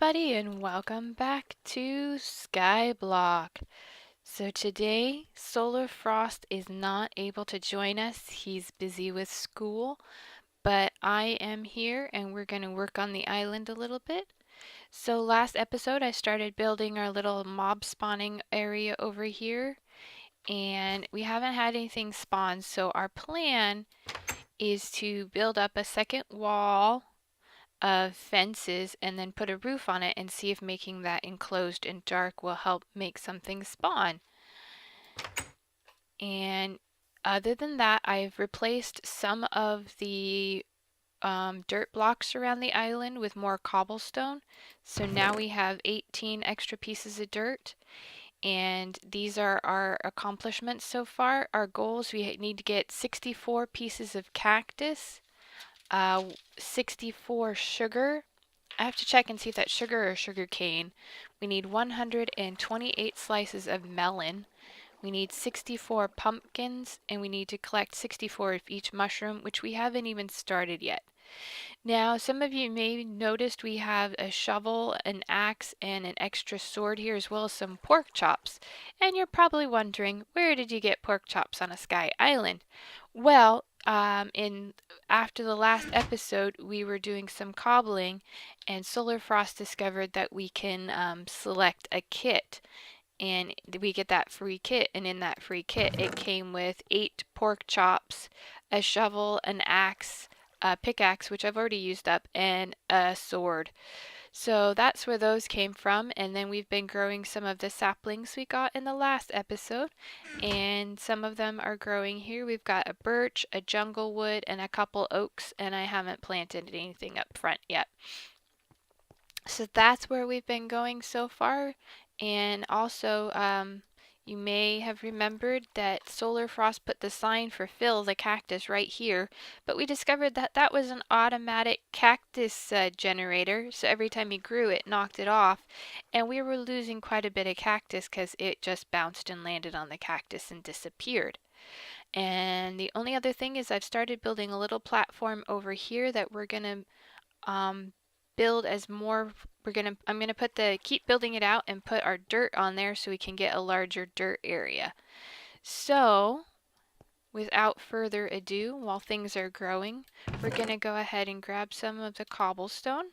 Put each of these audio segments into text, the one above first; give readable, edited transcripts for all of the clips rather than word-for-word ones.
everybody, and welcome back to Skyblock. So today, Solar Frost is not able to join us. He's busy with school, but I am here and we're going to work on the island a little bit. So last episode, I started building our little mob spawning area over here, and we haven't had anything spawn, so our plan is to build up a second wall of fences and then put a roof on it and see if making that enclosed and dark will help make something spawn. And other than that, I've replaced some of the dirt blocks around the island with more cobblestone. So now we have 18 extra pieces of dirt. And these are our accomplishments so far. Our goals, we need to get 64 pieces of cactus, 64 sugar. I have to check and see if that's sugar or sugar cane. We need 128 slices of melon. We need 64 pumpkins, and we need to collect 64 of each mushroom, which we haven't even started yet. Now, some of you may have noticed we have a shovel, an axe, and an extra sword here, as well as some pork chops. And you're probably wondering, where did you get pork chops on a sky island? Well, after the last episode, we were doing some cobbling, and Solar Frost discovered that we can select a kit, and we get that free kit. And in that free kit, it came with 8 pork chops, a shovel, an axe, a pickaxe, which I've already used up, and a sword. So that's where those came from, and then we've been growing some of the saplings we got in the last episode, and some of them are growing here. We've got a birch, a jungle wood, and a couple oaks, and I haven't planted anything up front yet. So that's where we've been going so far, and also you may have remembered that Solar Frost put the sign for Phil the cactus right here, but we discovered that that was an automatic cactus generator, so every time he grew it knocked it off, and we were losing quite a bit of cactus because it just bounced and landed on the cactus and disappeared. And the only other thing is I've started building a little platform over here that we're gonna build as more. I'm gonna keep building it out and put our dirt on there so we can get a larger dirt area. So without further ado, while things are growing, we're gonna go ahead and grab some of the cobblestone,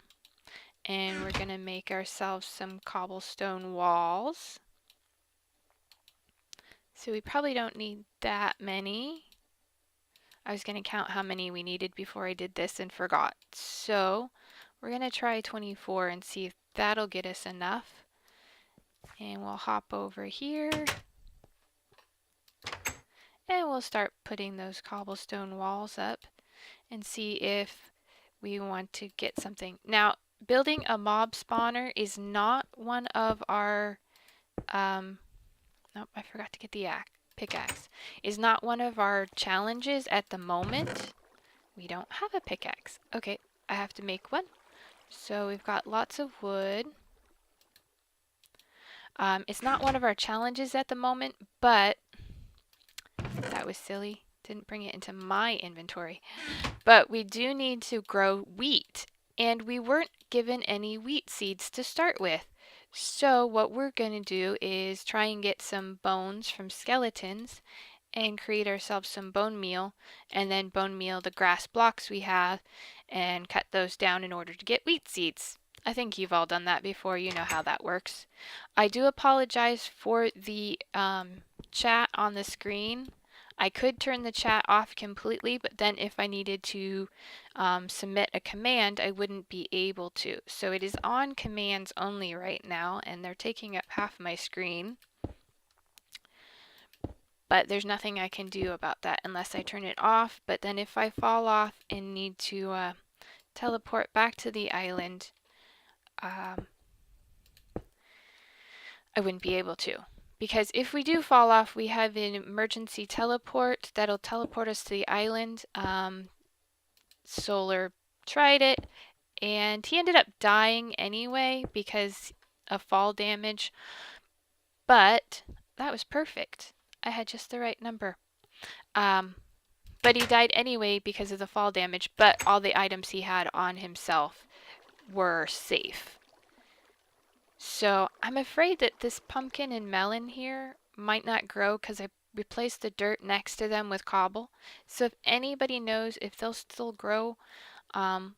and we're gonna make ourselves some cobblestone walls. So we probably don't need that many. I was gonna count how many we needed before I did this and forgot. So we're gonna try 24 and see if that'll get us enough. And we'll hop over here. And we'll start putting those cobblestone walls up and see if we want to get something. Now, building a mob spawner is not one of our, nope, I forgot to get the pickaxe, is not one of our challenges at the moment. We don't have a pickaxe. Okay, I have to make one. So we've got lots of wood. It's not one of our challenges at the moment, but that was silly. Didn't bring it into my inventory. But we do need to grow wheat, and we weren't given any wheat seeds to start with. So what we're going to do is try and get some bones from skeletons and create ourselves some bone meal, and then bone meal the grass blocks we have and cut those down in order to get wheat seeds. I think you've all done that before. You know how that works. I do apologize for the chat on the screen. I could turn the chat off completely, but then if I needed to submit a command, I wouldn't be able to. So it is on commands only right now, and they're taking up half my screen. But there's nothing I can do about that unless I turn it off. But then if I fall off and need to teleport back to the island, I wouldn't be able to. Because if we do fall off, we have an emergency teleport that'll teleport us to the island. Solar tried it, and he ended up dying anyway because of fall damage. But that was perfect. I had just the right number. But he died anyway because of the fall damage, but all the items he had on himself were safe. So I'm afraid that this pumpkin and melon here might not grow because I replaced the dirt next to them with cobble. So if anybody knows if they'll still grow, um,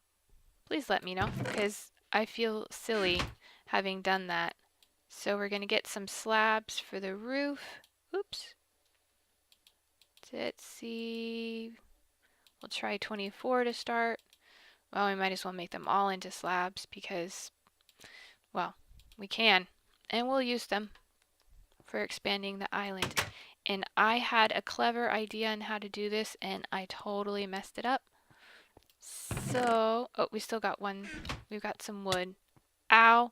please let me know because I feel silly having done that. So we're going to get some slabs for the roof. Oops. Let's see. We'll try 24 to start. Well, we might as well make them all into slabs because, well, we can. And we'll use them for expanding the island. And I had a clever idea on how to do this and I totally messed it up. So, oh, we still got one. We've got some wood. Ow.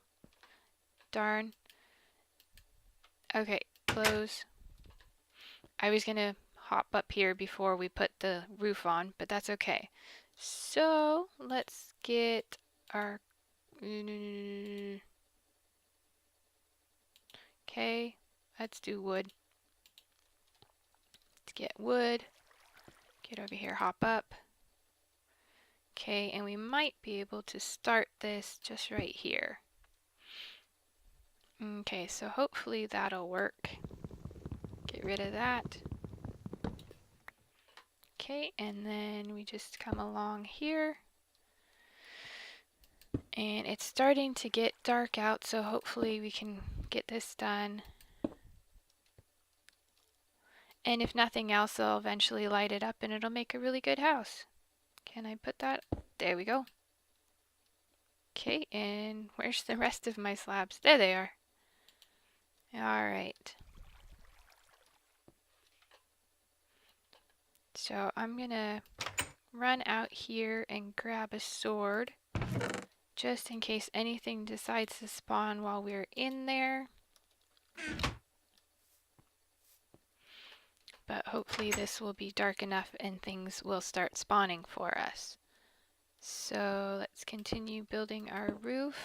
Darn. Okay, close. I was gonna hop up here before we put the roof on, but that's okay. So, let's get our... Okay, let's do wood. Let's get wood. Get over here, hop up. Okay, and we might be able to start this just right here. Okay, so hopefully that'll work. Get rid of that. Okay, and then we just come along here. And it's starting to get dark out, so hopefully we can get this done. And if nothing else, I'll eventually light it up and it'll make a really good house. Can I put that? There we go. Okay, and where's the rest of my slabs? There they are. Alright. So I'm gonna run out here and grab a sword just in case anything decides to spawn while we're in there. But hopefully this will be dark enough and things will start spawning for us. So let's continue building our roof.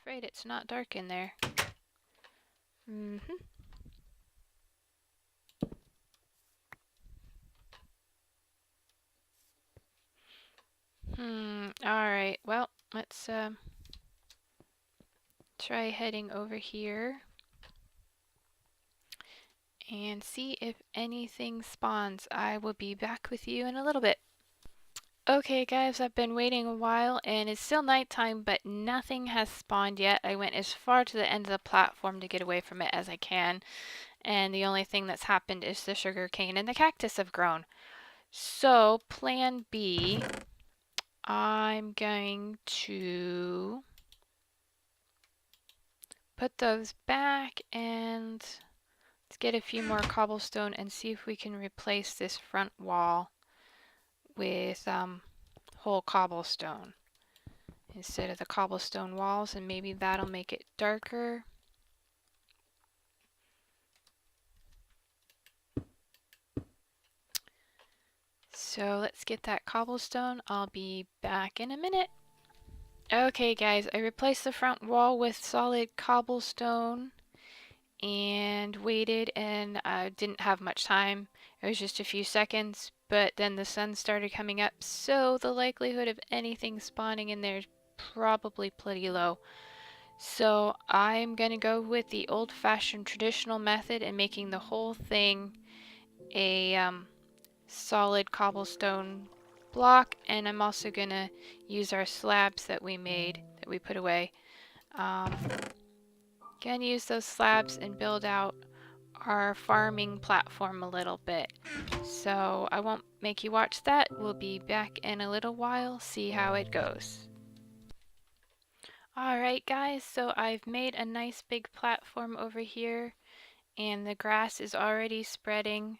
Afraid it's not dark in there. Alright, well, let's try heading over here and see if anything spawns. I will be back with you in a little bit. Okay guys, I've been waiting a while and it's still nighttime, but nothing has spawned yet. I went as far to the end of the platform to get away from it as I can, and the only thing that's happened is the sugar cane and the cactus have grown. So plan B, I'm going to put those back and let's get a few more cobblestone and see if we can replace this front wall with whole cobblestone instead of the cobblestone walls, and maybe that'll make it darker. So let's get that cobblestone. I'll be back in a minute. Okay guys, I replaced the front wall with solid cobblestone and waited, and I didn't have much time. It was just a few seconds, but then the sun started coming up, so the likelihood of anything spawning in there is probably pretty low. So I'm gonna go with the old-fashioned traditional method and making the whole thing a solid cobblestone block, and I'm also gonna use our slabs that we made, that we put away. Gonna use those slabs and build out our farming platform a little bit. So I won't make you watch that. We'll be back in a little while, see how it goes. Alright guys, so I've made a nice big platform over here and the grass is already spreading.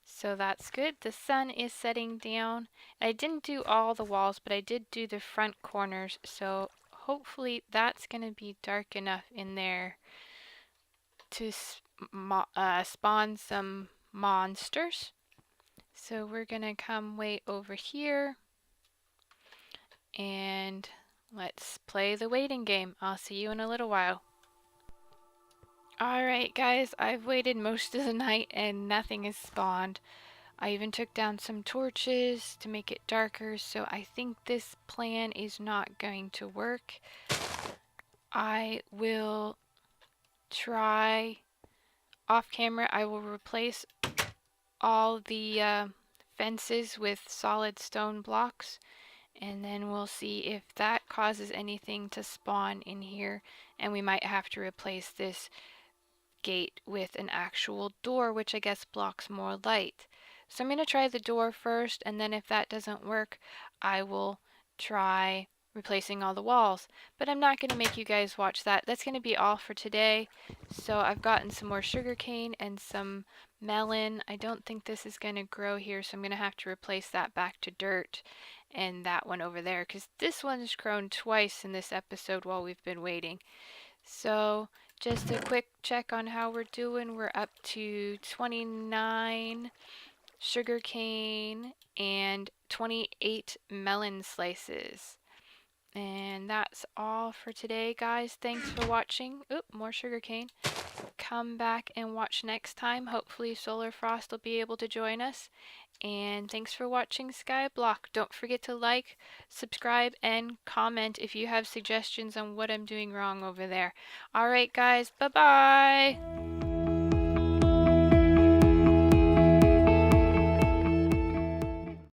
So that's good. The sun is setting down. I didn't do all the walls, but I did do the front corners. So hopefully that's going to be dark enough in there to spawn some monsters. So we're going to come way over here and let's play the waiting game. I'll see you in a little while. Alright guys, I've waited most of the night and nothing has spawned. I even took down some torches to make it darker, so I think this plan is not going to work. I will try off camera. I will replace all the fences with solid stone blocks, and then we'll see if that causes anything to spawn in here, and we might have to replace this gate with an actual door, which I guess blocks more light. So I'm going to try the door first, and then if that doesn't work, I will try replacing all the walls. But I'm not going to make you guys watch that. That's going to be all for today. So I've gotten some more sugarcane and some melon. I don't think this is going to grow here, so I'm going to have to replace that back to dirt and that one over there, because this one's grown twice in this episode while we've been waiting. So just a quick check on how we're doing. We're up to 29 sugarcane and 28 melon slices. And that's all for today, guys. Thanks for watching. Oop, more sugarcane. Come back and watch next time. Hopefully Solar Frost will be able to join us. And thanks for watching Skyblock. Don't forget to like, subscribe, and comment if you have suggestions on what I'm doing wrong over there. Alright guys, bye-bye!